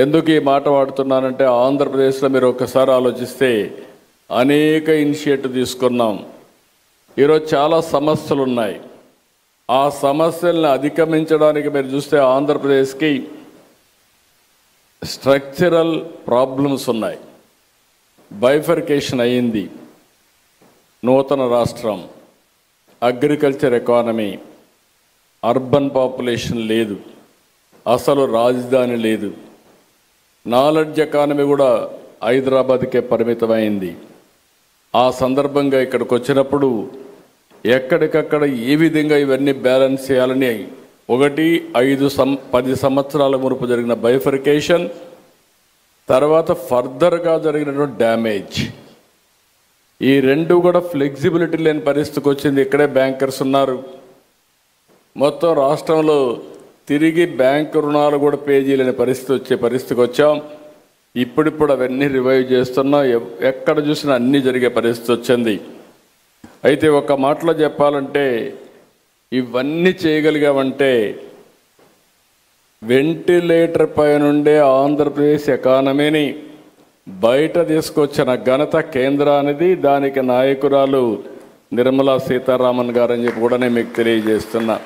ఎందుకు ఈ మాట వాడుతున్నానంటే ఆంధ్రప్రదేశ్లో మీరు ఒక్కసారి ఆలోచిస్తే అనేక ఇనిషియేటివ్ తీసుకున్నాం. ఈరోజు చాలా సమస్యలు ఉన్నాయి. ఆ సమస్యలను అధిగమించడానికి మీరు చూస్తే ఆంధ్రప్రదేశ్కి స్ట్రక్చరల్ ప్రాబ్లమ్స్ ఉన్నాయి. బైఫర్కేషన్ అయ్యింది. నూతన రాష్ట్రం, అగ్రికల్చర్ ఎకానమీ, అర్బన్ పాపులేషన్ లేదు, అసలు రాజధాని లేదు, నాలెడ్జ్ ఎకానమీ కూడా హైదరాబాద్కే పరిమితమైంది. ఆ సందర్భంగా ఇక్కడికి వచ్చినప్పుడు ఎక్కడికక్కడ ఏ విధంగా ఇవన్నీ బ్యాలెన్స్ చేయాలని 10 సంవత్సరాల మునుపు జరిగిన బైఫర్కేషన్, తర్వాత ఫర్దర్గా జరిగినటువంటి డ్యామేజ్, ఈ రెండు కూడా ఫ్లెక్సిబిలిటీ లేని పరిస్థితికి వచ్చింది. ఇక్కడే బ్యాంకర్స్ ఉన్నారు. మొత్తం రాష్ట్రంలో తిరిగి బ్యాంకు రుణాలు కూడా పే చేయలేని పరిస్థితికి వచ్చాం. ఇప్పుడిప్పుడు అవన్నీ రివైవ్ చేస్తున్నా. ఎక్కడ చూసినా అన్నీ జరిగే పరిస్థితి వచ్చింది. అయితే ఒక మాటలో చెప్పాలంటే ఇవన్నీ చేయగలిగామంటే వెంటిలేటర్ పై నుండే ఆంధ్రప్రదేశ్ ఎకానమీని బయట తీసుకొచ్చిన ఘనత కేంద్రానిది. దానికి నాయకురాలు నిర్మలా సీతారామన్ గారని చెప్పి కూడా నేను మీకు తెలియజేస్తున్నా.